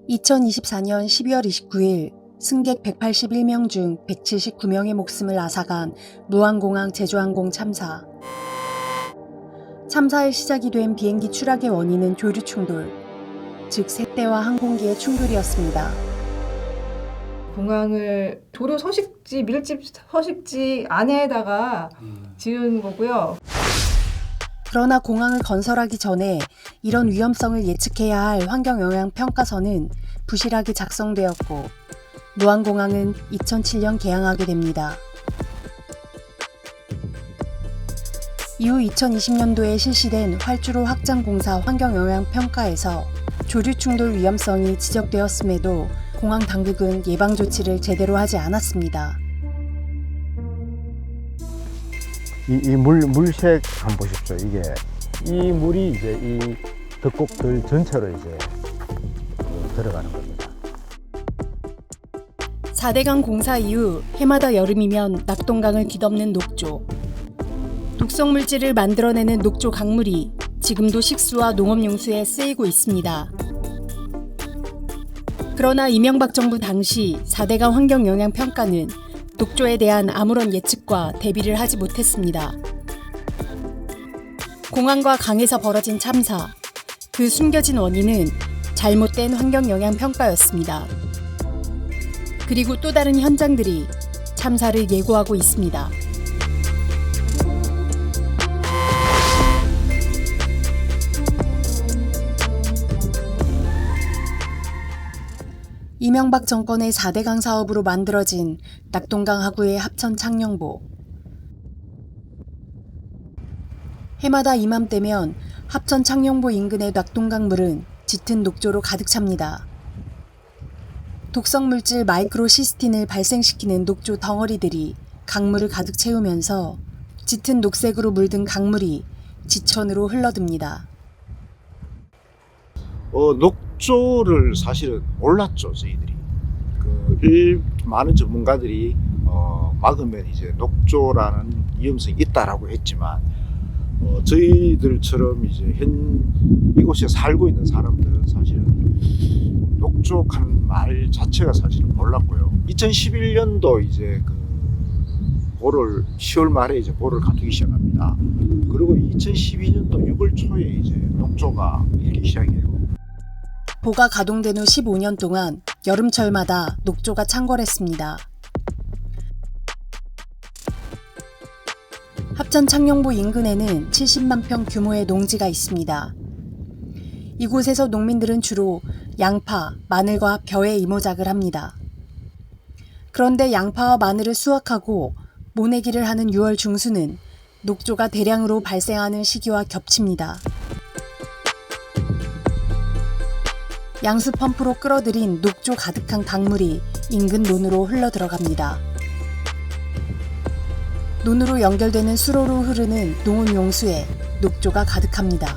2024년 12월 29일 승객 181명 중 179명의 목숨을 앗아간 무안공항 제주항공 참사. 참사의 시작이 된 비행기 추락의 원인은 교류 충돌, 즉 세대와 항공기의 충돌이었습니다. 공항을 도로 서식지, 밀집 서식지 안에다가 지은 거고요. 그러나 공항을 건설하기 전에 이런 위험성을 예측해야 할 환경영향평가서는 부실하게 작성되었고 무안공항은 2007년 개항하게 됩니다. 이후 2020년도에 실시된 활주로 확장공사 환경영향평가에서 조류충돌 위험성이 지적되었음에도 공항 당국은 예방조치를 제대로 하지 않았습니다. 이 물색 한번 보십시오. 이 물이 이제 이 덧곡들 전체로 이제 들어가는 겁니다. 4대강 공사 이후 해마다 여름이면 낙동강을 뒤덮는 녹조. 독성 물질을 만들어내는 녹조 강물이 지금도 식수와 농업용수에 쓰이고 있습니다. 그러나 이명박 정부 당시 4대강 환경영향평가는 녹조에 대한 아무런 예측과 대비를 하지 못했습니다. 공항과 강에서 벌어진 참사, 그 숨겨진 원인은 잘못된 환경영향평가였습니다. 그리고 또 다른 현장들이 참사를 예고하고 있습니다. 이명박 정권의 4대강 사업으로 만들어진 낙동강 하구의 합천 창녕보. 해마다 이맘때면 합천 창녕보 인근의 낙동강 물은 짙은 녹조로 가득 찹니다. 독성 물질 마이크로시스틴을 발생시키는 녹조 덩어리들이 강물을 가득 채우면서 짙은 녹색으로 물든 강물이 지천으로 흘러듭니다. 녹조를 사실은 몰랐죠, 저희들이. 많은 전문가들이 막으면 이제 녹조라는 위험성이 있다라고 했지만 저희들처럼 이제 이곳에 살고 있는 사람들은 사실은 녹조하는 말 자체가 사실은 몰랐고요. 2011년도 이제 보를 10월 말에 이제 보를 가두기 시작합니다. 그리고 2012년도 6월 초에 이제 녹조가 일기 시작해요. 보가 가동된 후 15년 동안 여름철마다 녹조가 창궐했습니다. 합천 창녕보 인근에는 70만 평 규모의 농지가 있습니다. 이곳에서 농민들은 주로 양파, 마늘과 벼의 이모작을 합니다. 그런데 양파와 마늘을 수확하고 모내기를 하는 6월 중순은 녹조가 대량으로 발생하는 시기와 겹칩니다. 양수 펌프로 끌어들인 녹조 가득한 강물이 인근 논으로 흘러들어갑니다. 논으로 연결되는 수로로 흐르는 농업용수에 녹조가 가득합니다.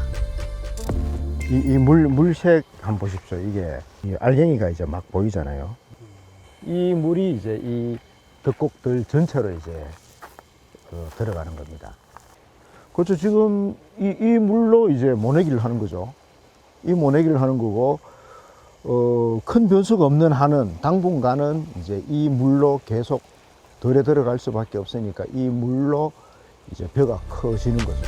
이 물색 한번 보십시오. 이 알갱이가 이제 막 보이잖아요. 이 물이 이제 이 덧곡들 전체로 이제 들어가는 겁니다. 그렇죠. 지금 이 물로 이제 모내기를 하는 거죠. 이 모내기를 하는 거고, 큰 변수가 없는 한은 당분간은 이제 이 물로 계속 덜에 들어갈 수밖에 없으니까 이 물로 이제 벼가 커지는 거죠.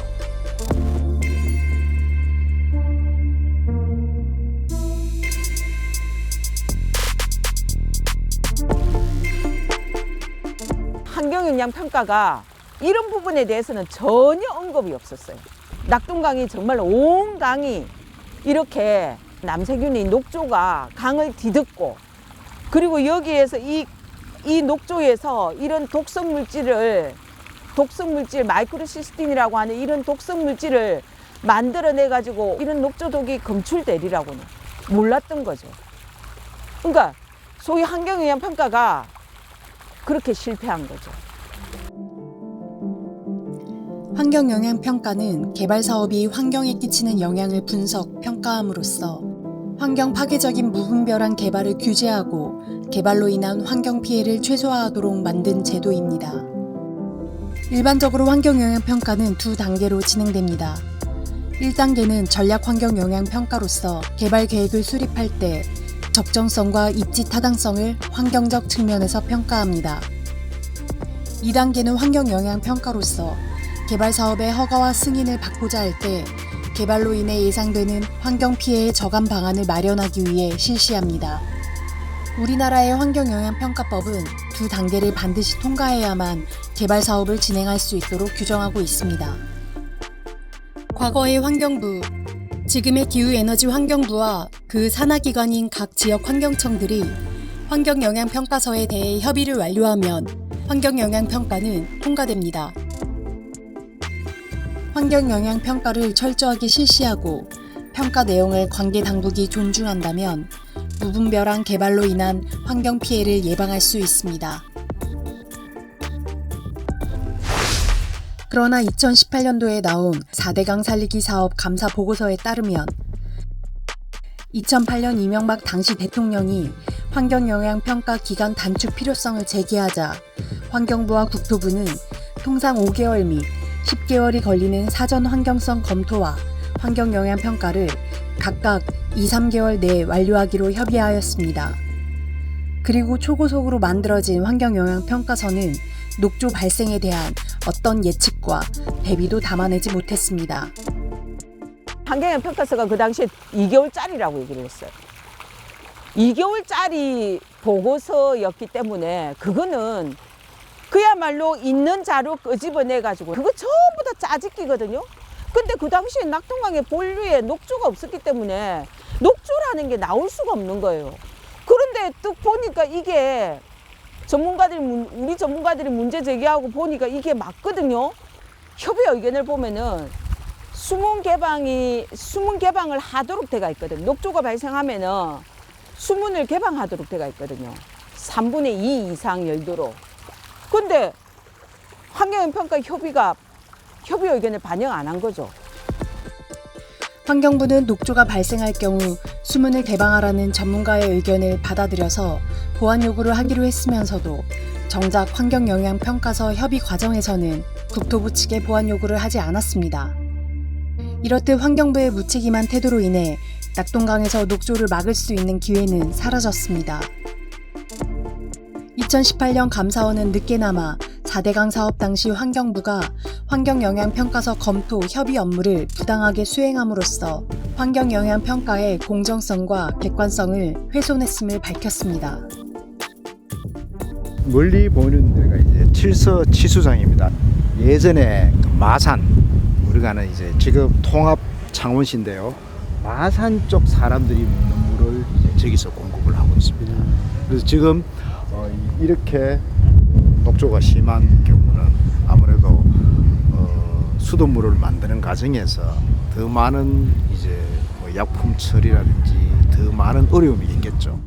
환경영향평가가 이런 부분에 대해서는 전혀 언급이 없었어요. 낙동강이 정말 온 강이 이렇게 남세균의 녹조가 강을 뒤덮고, 그리고 여기에서 이 녹조에서 이런 독성 물질 마이크로시스틴이라고 하는 이런 독성 물질을 만들어내 가지고 이런 녹조독이 검출되리라고는 몰랐던 거죠. 그러니까 소위 환경영향평가가 그렇게 실패한 거죠. 환경영향평가는 개발 사업이 환경에 끼치는 영향을 분석, 평가함으로써 환경 파괴적인 무분별한 개발을 규제하고 개발로 인한 환경 피해를 최소화하도록 만든 제도입니다. 일반적으로 환경영향평가는 두 단계로 진행됩니다. 1단계는 전략환경영향평가로서 개발 계획을 수립할 때 적정성과 입지 타당성을 환경적 측면에서 평가합니다. 2단계는 환경영향평가로서 개발 사업의 허가와 승인을 받고자 할 때 개발로 인해 예상되는 환경피해의 저감 방안을 마련하기 위해 실시합니다. 우리나라의 환경영향평가법은 두 단계를 반드시 통과해야만 개발 사업을 진행할 수 있도록 규정하고 있습니다. 과거의 환경부, 지금의 기후에너지환경부와 그 산하기관인 각 지역 환경청들이 환경영향평가서에 대해 협의를 완료하면 환경영향평가는 통과됩니다. 환경영향평가를 철저하게 실시하고 평가 내용을 관계 당국이 존중한다면 무분별한 개발로 인한 환경 피해를 예방할 수 있습니다. 그러나 2018년도에 나온 4대강 살리기 사업 감사 보고서에 따르면 2008년 이명박 당시 대통령이 환경영향평가 기간 단축 필요성을 제기하자 환경부와 국토부는 통상 5개월 및 10개월이 걸리는 사전 환경성 검토와 환경영향평가를 각각 2-3개월 내에 완료하기로 협의하였습니다. 그리고 초고속으로 만들어진 환경영향평가서는 녹조 발생에 대한 어떤 예측과 대비도 담아내지 못했습니다. 환경영향평가서가 그 당시에 2개월짜리라고 얘기를 했어요. 2개월짜리 보고서였기 때문에 그거는 그야말로 있는 자료 끄집어내가지고 그거 전부 다 짜집기거든요. 근데 그 당시에 낙동강의 본류에 녹조가 없었기 때문에 녹조라는 게 나올 수가 없는 거예요. 그런데 또 보니까 이게 우리 전문가들이 문제 제기하고 보니까 이게 맞거든요. 협의 의견을 보면은 수문 개방을 하도록 돼가 있거든요. 녹조가 발생하면은 수문을 개방하도록 돼가 있거든요. 3분의 2 이상 열도로. 근데 환경영향평가 협의 의견을 반영 안 한 거죠. 환경부는 녹조가 발생할 경우 수문을 개방하라는 전문가의 의견을 받아들여서 보완 요구를 하기로 했으면서도 정작 환경영향평가서 협의 과정에서는 국토부 측에 보완 요구를 하지 않았습니다. 이렇듯 환경부의 무책임한 태도로 인해 낙동강에서 녹조를 막을 수 있는 기회는 사라졌습니다. 2018년 감사원은 늦게나마 4대강 사업 당시 환경부가 환경영향평가서 검토 협의 업무를 부당하게 수행함으로써 환경영향평가의 공정성과 객관성을 훼손했음을 밝혔습니다. 멀리 보이는 데가 이제 칠서 치수장입니다. 예전에 그 마산, 우리가 는 이제 지금 통합 창원시인데요. 마산 쪽 사람들이 먹는 물을 이제 저기서 공급을 하고 있습니다. 그래서 지금 이렇게 녹조가 심한 경우는 아무래도 수돗물을 만드는 과정에서 더 많은 이제 뭐 약품 처리라든지 더 많은 어려움이 있겠죠.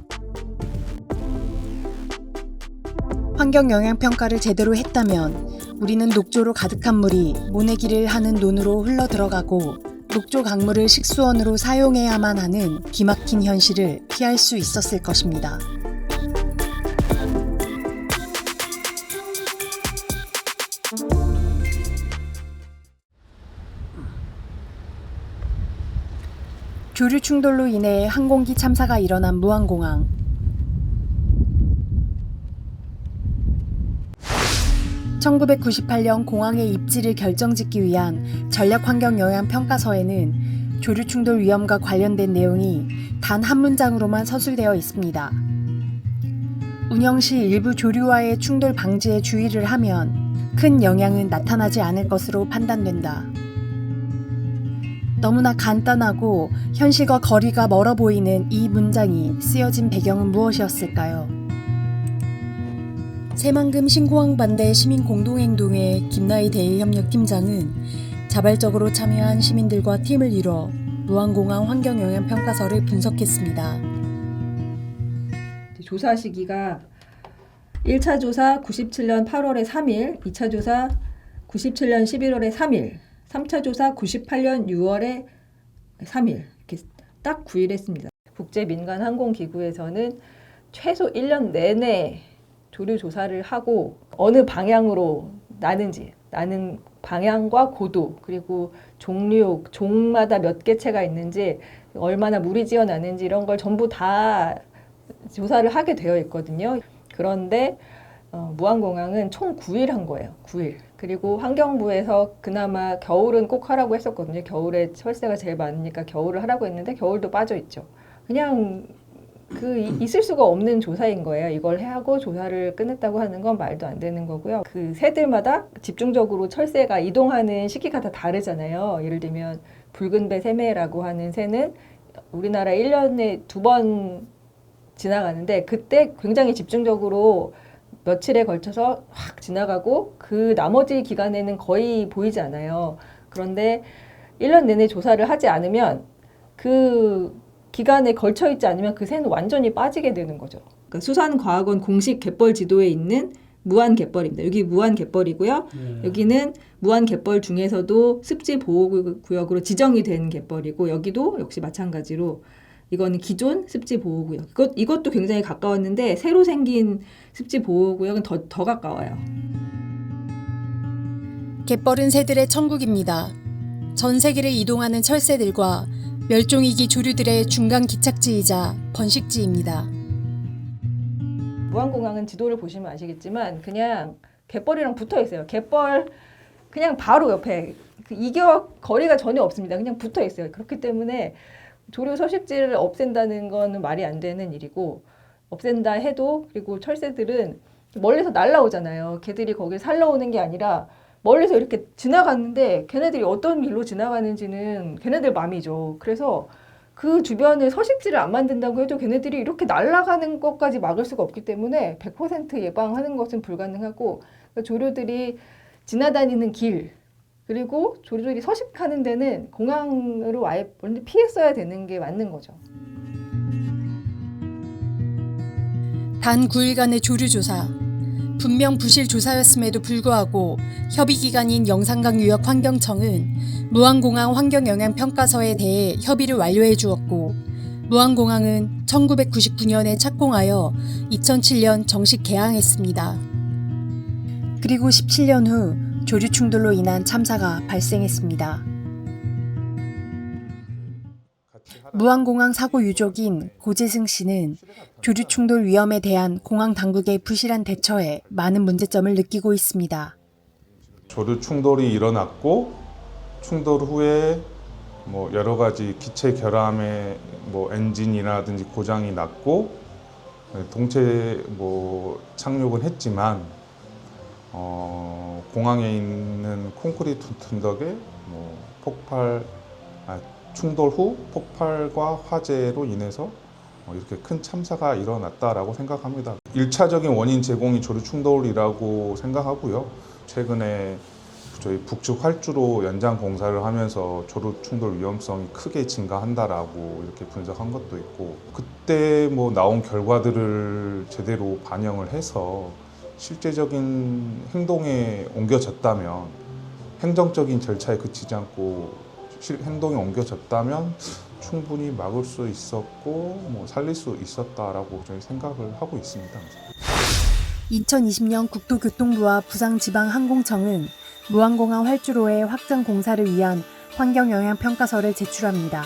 환경영향평가를 제대로 했다면 우리는 녹조로 가득한 물이 모내기를 하는 논으로 흘러 들어가고 녹조 강물을 식수원으로 사용해야만 하는 기막힌 현실을 피할 수 있었을 것입니다. 교류 충돌로 인해 항공기 참사가 일어난 무안공항. (1998년) 공항의 입지를 결정짓기 위한 전략환경영향평가서에는 교류 충돌 위험과 관련된 내용이 단 한 문장으로만 서술되어 있습니다. 운영 시 일부 조류와의 충돌 방지에 주의를 하면 큰 영향은 나타나지 않을 것으로 판단된다. 너무나 간단하고 현실과 거리가 멀어 보이는 이 문장이 쓰여진 배경은 무엇이었을까요? 새만금 신공항 반대 시민공동행동회 김나희 대의협력팀장은 자발적으로 참여한 시민들과 팀을 이뤄 무안공항 환경영향평가서를 분석했습니다. 조사 시기가 1차 조사 97년 8월에 3일, 2차 조사 97년 11월에 3일, 3차 조사 98년 6월에 3일 이렇게 딱 9일 했습니다. 국제민간항공기구에서는 최소 1년 내내 조류 조사를 하고 어느 방향으로 나는 방향과 고도 그리고 종마다 몇 개체가 있는지 얼마나 물이 지어나는지 이런 걸 전부 다 조사를 하게 되어 있거든요. 그런데 무안공항은 총 9일 한 거예요. 9일. 그리고 환경부에서 그나마 겨울은 꼭 하라고 했었거든요. 겨울에 철새가 제일 많으니까 겨울을 하라고 했는데 겨울도 빠져 있죠. 그냥 있을 수가 없는 조사인 거예요. 이걸 하고 조사를 끝냈다고 하는 건 말도 안 되는 거고요. 그 새들마다 집중적으로 철새가 이동하는 시기가 다 다르잖아요. 예를 들면 붉은배 새매라고 하는 새는 우리나라 1년에 2번 지나가는데 그때 굉장히 집중적으로 며칠에 걸쳐서 확 지나가고 그 나머지 기간에는 거의 보이지 않아요. 그런데 1년 내내 조사를 하지 않으면 그 기간에 걸쳐 있지 않으면 그 새는 완전히 빠지게 되는 거죠. 그러니까 수산과학원 공식 갯벌 지도에 있는 무안갯벌입니다. 여기 무안갯벌이고요. 여기는 무안갯벌 중에서도 습지보호구역으로 지정이 된 갯벌이고 여기도 역시 마찬가지로 이거는 기존 습지보호구역. 이것도 굉장히 가까웠는데 새로 생긴 습지보호구역은 더 가까워요. 갯벌은 새들의 천국입니다. 전 세계를 이동하는 철새들과 멸종위기 조류들의 중간 기착지이자 번식지입니다. 무안공항은 지도를 보시면 아시겠지만 그냥 갯벌이랑 붙어 있어요. 갯벌 그냥 바로 옆에 이격 거리가 전혀 없습니다. 그냥 붙어 있어요. 그렇기 때문에 조류 서식지를 없앤다는 건 말이 안 되는 일이고 없앤다 해도 그리고 철새들은 멀리서 날아오잖아요. 걔들이 거길 살러 오는 게 아니라 멀리서 이렇게 지나갔는데 걔네들이 어떤 길로 지나가는지는 걔네들 맘이죠. 그래서 그 주변을 서식지를 안 만든다고 해도 걔네들이 이렇게 날아가는 것까지 막을 수가 없기 때문에 100% 예방하는 것은 불가능하고 그러니까 조류들이 지나다니는 길 그리고 조류들이 서식하는 데는 공항으로 아예 피했어야 되는 게 맞는 거죠. 단 9일간의 조류 조사. 분명 부실 조사였음에도 불구하고 협의기관인 영산강유역 환경청은 무안공항 환경영향평가서에 대해 협의를 완료해 주었고 무안공항은 1999년에 착공하여 2007년 정식 개항했습니다. 그리고 17년 후 조류 충돌로 인한 참사가 발생했습니다. 무안공항 사고 유족인 고재승 씨는 조류 충돌 위험에 대한 공항 당국의 부실한 대처에 많은 문제점을 느끼고 있습니다. 조류 충돌이 일어났고 충돌 후에 여러 가지 기체 결함에 엔진이라든지 고장이 났고 동체 착륙은 했지만 공항에 있는 콘크리트 둔덕에 충돌 후 폭발과 화재로 인해서 이렇게 큰 참사가 일어났다라고 생각합니다. 1차적인 원인 제공이 조류 충돌이라고 생각하고요. 최근에 저희 북측 활주로 연장 공사를 하면서 조류 충돌 위험성이 크게 증가한다라고 이렇게 분석한 것도 있고 그때 나온 결과들을 제대로 반영을 해서 실제적인 행동에 옮겨졌다면 행정적인 절차에 그치지 않고 행동에 옮겨졌다면 충분히 막을 수 있었고 살릴 수 있었다라고 저희 생각을 하고 있습니다. 2020년 국토교통부와 부산지방항공청은 무안공항 활주로의 확장 공사를 위한 환경영향평가서를 제출합니다.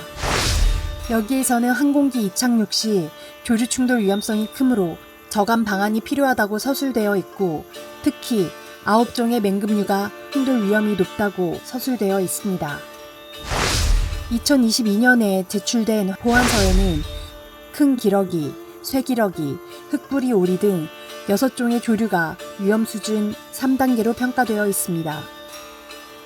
여기에서는 항공기 이착륙 시 조류 충돌 위험성이 크므로 저감 방안이 필요하다고 서술되어 있고 특히 9종의 맹금류가 충돌 위험이 높다고 서술되어 있습니다. 2022년에 제출된 보안서에는 큰 기러기, 쇠기러기, 흙부리 오리 등 6종의 조류가 위험수준 3단계로 평가되어 있습니다.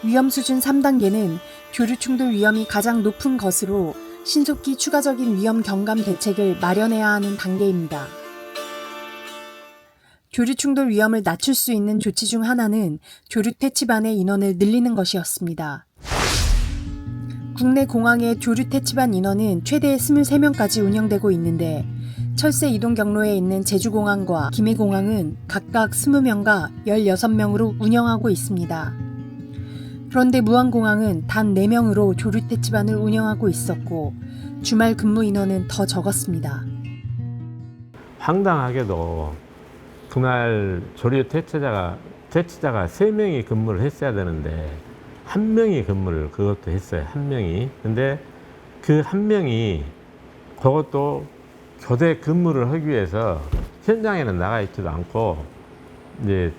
위험수준 3단계는 조류 충돌 위험이 가장 높은 것으로 신속히 추가적인 위험 경감 대책을 마련해야 하는 단계입니다. 조류 충돌 위험을 낮출 수 있는 조치 중 하나는 조류 퇴치반의 인원을 늘리는 것이었습니다. 국내 공항의 조류 퇴치반 인원은 최대 23명까지 운영되고 있는데 철새 이동 경로에 있는 제주공항과 김해공항은 각각 20명과 16명으로 운영하고 있습니다. 그런데 무안공항은 단 4명으로 조류 퇴치반을 운영하고 있었고 주말 근무 인원은 더 적었습니다. 황당하게도 그날 조류 퇴치자가 3명이 근무를 했어야 되는데 1명이 근무를 그것도 했어요. 1명이. 근데 그 1명이 그것도 교대 근무를 하기 위해서 현장에는 나가 있지도 않고 이제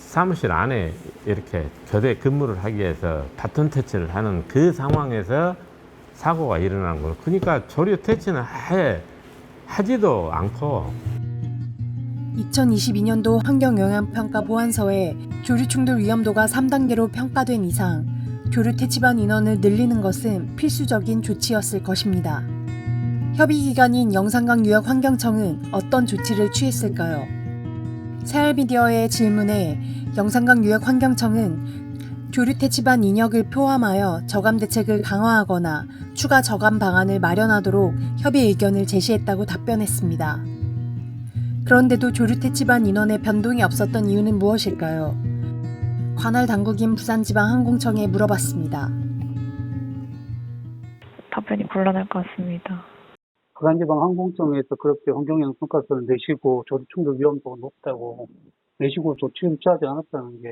사무실 안에 이렇게 교대 근무를 하기 위해서 바톤 터치를 하는 그 상황에서 사고가 일어난 거예요. 그러니까 조류 퇴치는 아예 하지도 않고 2022년도 환경영향평가 보완서에 조류 충돌 위험도가 3단계로 평가된 이상 조류 퇴치반 인원을 늘리는 것은 필수적인 조치였을 것입니다. 협의기관인 영산강유역 환경청은 어떤 조치를 취했을까요? 새알미디어의 질문에 영산강유역 환경청은 조류 퇴치반 인력을 포함하여 저감 대책을 강화하거나 추가 저감 방안을 마련하도록 협의 의견을 제시했다고 답변했습니다. 그런데도 조류 퇴치반 인원의 변동이 없었던 이유는 무엇일까요? 관할 당국인 부산지방항공청에 물어봤습니다. 답변이 곤란할 것 같습니다. 부산지방항공청에서 그렇게 환경영향 평가서를 내시고 조류 충돌 위험도가 높다고 내시고 조치를 취하지 않았다는 게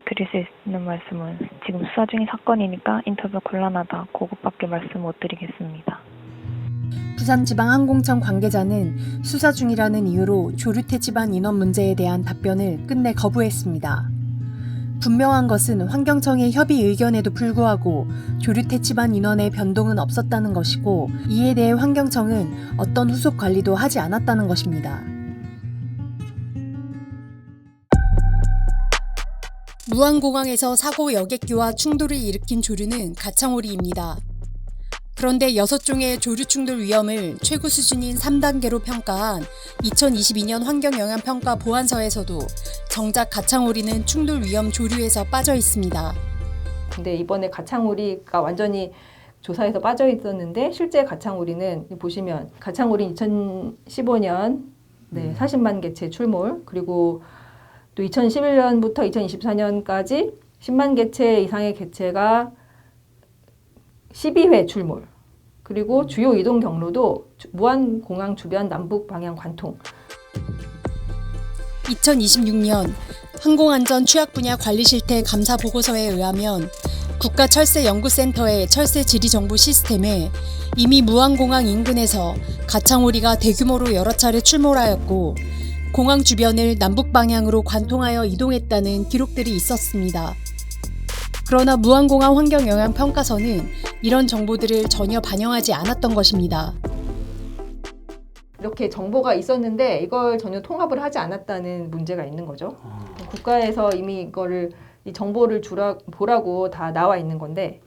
드릴 수 있는 말씀은 지금 수사 중인 사건이니까 인터뷰 곤란하다. 그것밖에 말씀 못 드리겠습니다. 부산지방항공청 관계자는 수사 중이라는 이유로 조류 퇴치반 인원 문제에 대한 답변을 끝내 거부했습니다. 분명한 것은 환경청의 협의 의견에도 불구하고 조류 퇴치반 인원의 변동은 없었다는 것이고 이에 대해 환경청은 어떤 후속 관리도 하지 않았다는 것입니다. 무안공항에서 사고 여객기와 충돌을 일으킨 조류는 가창오리입니다. 그런데 6종의 조류 충돌 위험을 최고 수준인 3단계로 평가한 2022년 환경영향평가 보완서에서도 정작 가창오리는 충돌 위험 조류에서 빠져 있습니다. 근데 이번에 가창오리가 완전히 조사에서 빠져 있었는데 실제 가창오리는 보시면 가창오리 2015년 40만 개체 출몰, 그리고 또 2011년부터 2024년까지 10만 개체 이상의 개체가 12회 출몰, 그리고 주요 이동 경로도 무안공항 주변 남북 방향 관통. 2026년 항공안전 취약 분야 관리 실태 감사 보고서에 의하면 국가철새연구센터의 철새 지리 정보 시스템에 이미 무안공항 인근에서 가창오리가 대규모로 여러 차례 출몰하였고 공항 주변을 남북 방향으로 관통하여 이동했다는 기록들이 있었습니다. 그러나 무안공항 환경영향평가서는 이런 정보들을 전혀 반영하지 않았던 것입니다. 이렇게 정보가 있었는데 이걸 전혀 통합을 하지 않았다는 문제가 있는 거죠. 국가에서 이미 이거를 이 정보를 보라고 다 나와 있는 건데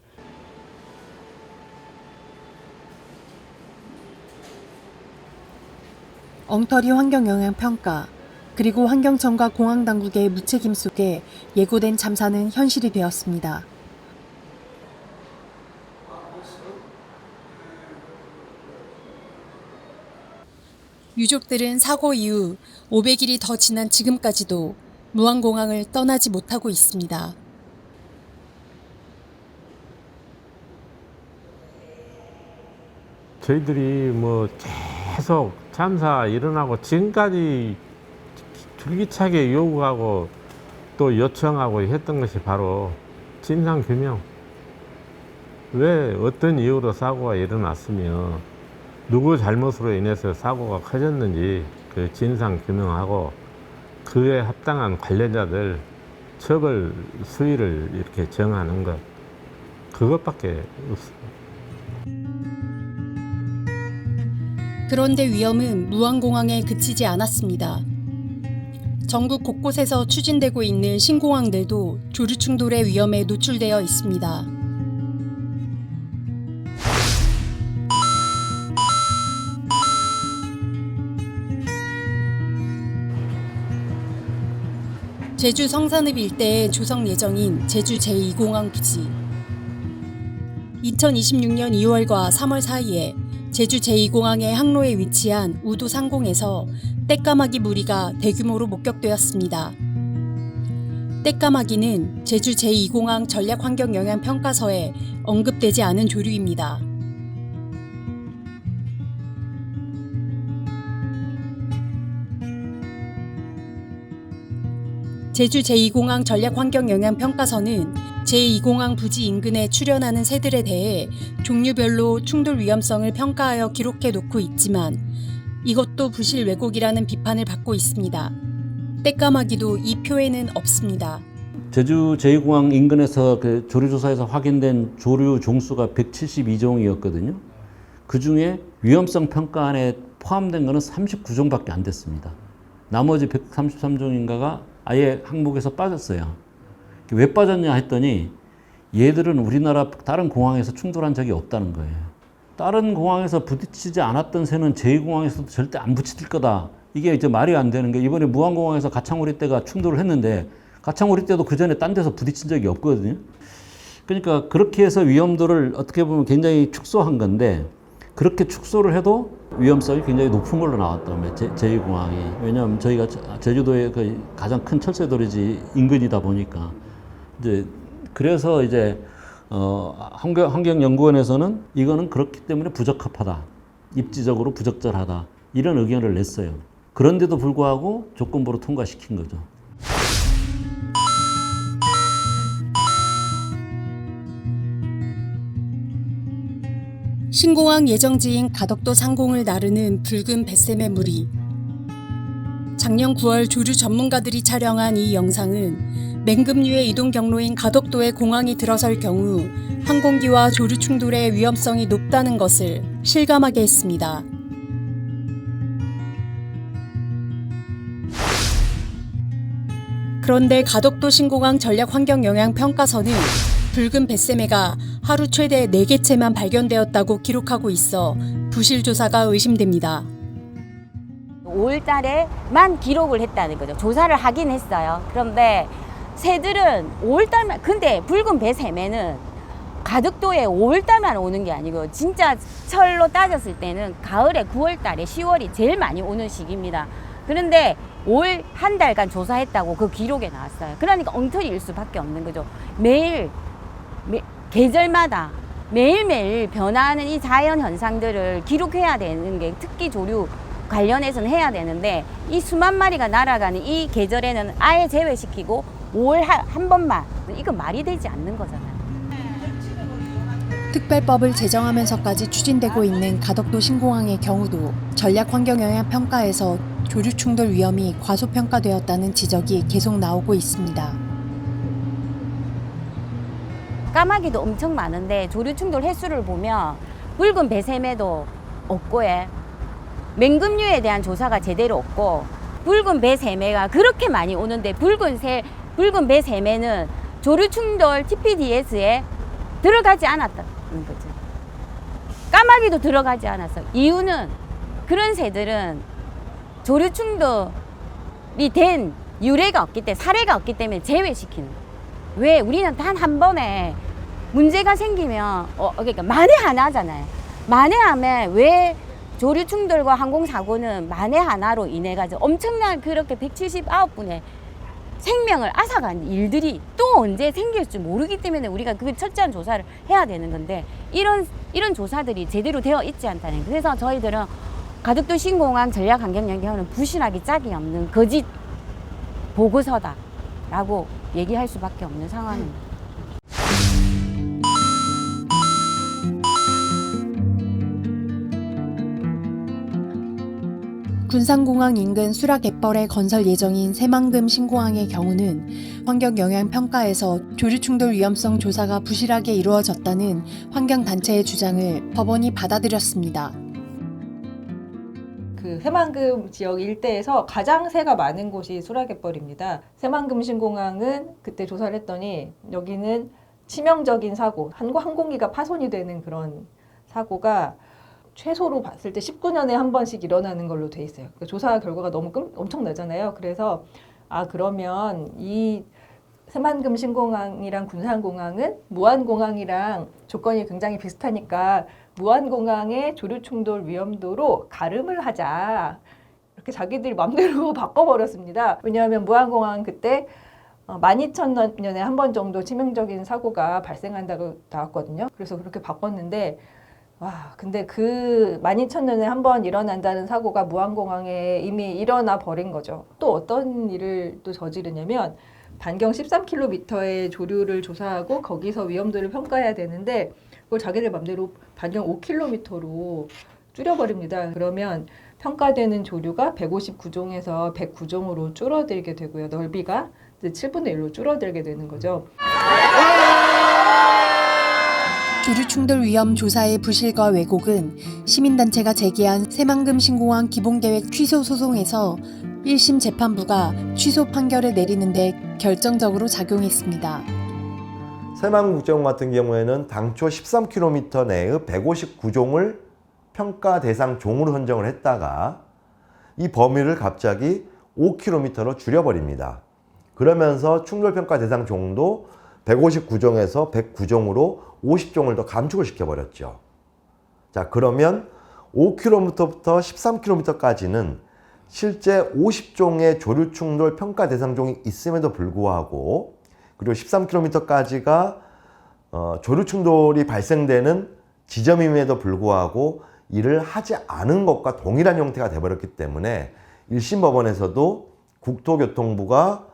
엉터리 환경영향평가 그리고 환경청과 공항당국의 무책임 속에 예고된 참사는 현실이 되었습니다. 유족들은 사고 이후 500일이 더 지난 지금까지도 무안공항을 떠나지 못하고 있습니다. 저희들이 뭐 계속 참사 일어나고 지금까지 줄기차게 요구하고 또 요청하고 했던 것이 바로 진상규명. 왜 어떤 이유로 사고가 일어났으며 누구 잘못으로 인해서 사고가 커졌는지 그 진상규명하고 그에 합당한 관련자들 처벌 수위를 이렇게 정하는 것, 그것밖에 없습니다. 그런데 위험은 무안공항에 그치지 않았습니다. 전국 곳곳에서 추진되고 있는 신공항들도 조류 충돌의 위험에 노출되어 있습니다. 제주 성산읍 일대에 조성 예정인 제주 제2공항 부지. 2026년 2월과 3월 사이에 제주 제2공항의 항로에 위치한 우도 상공에서 떼까마귀 무리가 대규모로 목격되었습니다. 떼까마귀는 제주 제2공항 전략환경영향평가서에 언급되지 않은 조류입니다. 제주 제2공항 전략환경영향평가서는 제2공항 부지 인근에 출현하는 새들에 대해 종류별로 충돌 위험성을 평가하여 기록해 놓고 있지만 이것도 부실 왜곡이라는 비판을 받고 있습니다. 떼까마귀도 이 표에는 없습니다. 제주 제2공항 인근에서 그 조류조사에서 확인된 조류 종수가 172종이었거든요. 그 중에 위험성 평가안에 포함된 거는 39종밖에 안 됐습니다. 나머지 133종인가가 아예 항목에서 빠졌어요. 왜 빠졌냐 했더니 얘들은 우리나라 다른 공항에서 충돌한 적이 없다는 거예요. 다른 공항에서 부딪히지 않았던 새는 제2공항에서도 절대 안 부딪힐 거다. 이게 이제 말이 안 되는 게 이번에 무안공항에서 가창오리 떼가 충돌을 했는데 가창오리 떼도 그 전에 딴 데서 부딪힌 적이 없거든요. 그러니까 그렇게 해서 위험도를 어떻게 보면 굉장히 축소한 건데 그렇게 축소를 해도 위험성이 굉장히 높은 걸로 나왔다면 제2공항이. 왜냐하면 저희가 제주도의 그 가장 큰 철새도리지 인근이다 보니까 이제 그래서 이제 환경연구원에서는 이거는 그렇기 때문에 부적합하다, 입지적으로 부적절하다 이런 의견을 냈어요. 그런데도 불구하고 조건부로 통과시킨 거죠. 신공항 예정지인 가덕도 상공을 나르는 붉은 뱃샘의 무리. 작년 9월 조류 전문가들이 촬영한 이 영상은 맹금류의 이동 경로인 가덕도에 공항이 들어설 경우 항공기와 조류 충돌의 위험성이 높다는 것을 실감하게 했습니다. 그런데 가덕도 신공항 전략환경영향평가서는 붉은 뱃새매가 하루 최대 4개체만 발견되었다고 기록하고 있어 부실 조사가 의심됩니다. 5월 달에만 기록을 했다는 거죠. 조사를 하긴 했어요. 그런데 새들은 5월 달만, 근데 붉은 뱃새매는 가덕도에 5월 달만 오는 게 아니고 진짜 철로 따졌을 때는 가을에 9월 달에 10월이 제일 많이 오는 시기입니다. 그런데 5월 한 달간 조사했다고 그 기록에 나왔어요. 그러니까 엉터리일 수밖에 없는 거죠. 매일 계절마다 매일매일 변화하는 이 자연 현상들을 기록해야 되는 게 특기 조류 관련해서는 해야 되는데 이 수만 마리가 날아가는 이 계절에는 아예 제외시키고 5월 한 번만, 이거 말이 되지 않는 거잖아요. 특별법을 제정하면서까지 추진되고 있는 가덕도 신공항의 경우도 전략환경영향평가에서 조류 충돌 위험이 과소평가되었다는 지적이 계속 나오고 있습니다. 까마귀도 엄청 많은데 조류 충돌 횟수를 보면 붉은 뱃새매도 없고 맹금류에 대한 조사가 제대로 없고 붉은 뱃새매가 그렇게 많이 오는데 붉은 뱃새매는 조류 충돌 TPDS에 들어가지 않았다는 거죠. 까마귀도 들어가지 않았어. 이유는 그런 새들은 조류 충돌이 된 유래가 없기 때문에, 사례가 없기 때문에 제외시키는 거예요. 왜? 우리는 단 한 번에 문제가 생기면 그러니까 만에 하나잖아요. 만에 하면 왜 조류 충돌과 항공사고는 만에 하나로 인해 가지고 엄청난 그렇게 179분의 생명을 앗아간 일들이 또 언제 생길지 모르기 때문에 우리가 그 철저한 조사를 해야 되는 건데 이런 조사들이 제대로 되어 있지 않다는 거예요. 그래서 저희들은 가덕도 신공항 전략환경영향은 부실하기 짝이 없는 거짓 보고서다라고 얘기할 수밖에 없는 상황입니다. 군산공항 인근 수락갯벌에 건설 예정인 새만금 신공항의 경우는 환경영향평가에서 조류충돌 위험성 조사가 부실하게 이루어졌다는 환경단체의 주장을 법원이 받아들였습니다. 그 새만금 지역 일대에서 가장 새가 많은 곳이 수락갯벌입니다. 새만금 신공항은 그때 조사를 했더니 여기는 치명적인 사고, 항공기가 파손이 되는 그런 사고가 최소로 봤을 때 19년에 한 번씩 일어나는 걸로 돼 있어요. 그러니까 조사 결과가 너무 엄청나잖아요. 그래서 그러면 이 새만금 신공항이랑 군산공항은 무안공항이랑 조건이 굉장히 비슷하니까 무안공항의 조류충돌 위험도로 가름을 하자. 이렇게 자기들이 마음대로 바꿔버렸습니다. 왜냐하면 무안공항 그때 12,000년에 한 번 정도 치명적인 사고가 발생한다고 나왔거든요. 그래서 그렇게 바꿨는데 근데 그 12,000년에 한 번 일어난다는 사고가 무안공항에 이미 일어나 버린 거죠. 또 어떤 일을 또 저지르냐면 반경 13km의 조류를 조사하고 거기서 위험도를 평가해야 되는데 그걸 자기들 맘대로 반경 5km로 줄여버립니다. 그러면 평가되는 조류가 159종에서 109종으로 줄어들게 되고요. 넓이가 이제 7분의 1로 줄어들게 되는 거죠. 조류 충돌 위험 조사의 부실과 왜곡은 시민단체가 제기한 새만금 신공항 기본계획 취소 소송에서 1심 재판부가 취소 판결을 내리는데 결정적으로 작용했습니다. 새만금국제공원 같은 경우에는 당초 13km 내의 159종을 평가 대상 종으로 선정을 했다가 이 범위를 갑자기 5km로 줄여버립니다. 그러면서 충돌평가 대상 종도 159종에서 109종으로 50종을 더 감축을 시켜버렸죠. 자, 그러면 5km부터 13km까지는 실제 50종의 조류 충돌 평가 대상 종이 있음에도 불구하고, 그리고 13km까지가 조류 충돌이 발생되는 지점임에도 불구하고 이를 하지 않은 것과 동일한 형태가 되어버렸기 때문에 1심 법원에서도 국토교통부가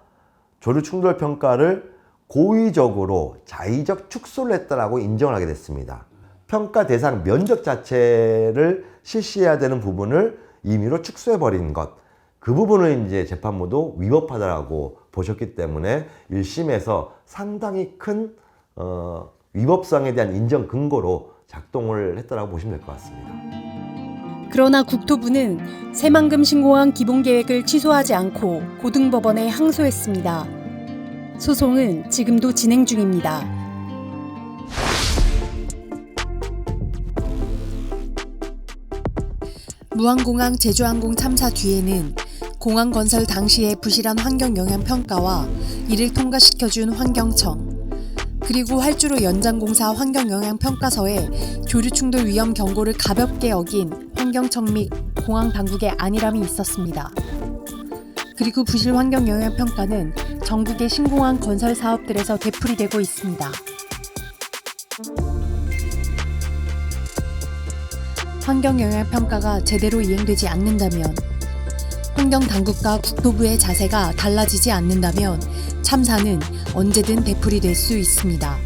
조류 충돌 평가를 고의적으로 자의적 축소를 했다라고 인정을 하게 됐습니다. 평가 대상 면적 자체를 실시해야 되는 부분을 임의로 축소해버린 것, 그 부분을 이제 재판부도 위법하다라고 보셨기 때문에 1심에서 상당히 큰 위법성에 대한 인정 근거로 작동을 했다라고 보시면 될 것 같습니다. 그러나 국토부는 새만금 신공항 기본계획을 취소하지 않고 고등법원에 항소했습니다. 소송은 지금도 진행 중입니다. 무안공항 제주항공 참사 뒤에는 공항 건설 당시의 부실한 환경 영향 평가와 이를 통과시켜준 환경청, 그리고 활주로 연장공사 환경 영향 평가서에 조류 충돌 위험 경고를 가볍게 어긴 환경청 및 공항 당국의 안일함이 있었습니다. 그리고 부실 환경 영향 평가는 전국의 신공항 건설 사업들에서 되풀이되고 있습니다. 환경 영향 평가가 제대로 이행되지 않는다면, 환경 당국과 국토부의 자세가 달라지지 않는다면 참사는 언제든 되풀이될 수 있습니다.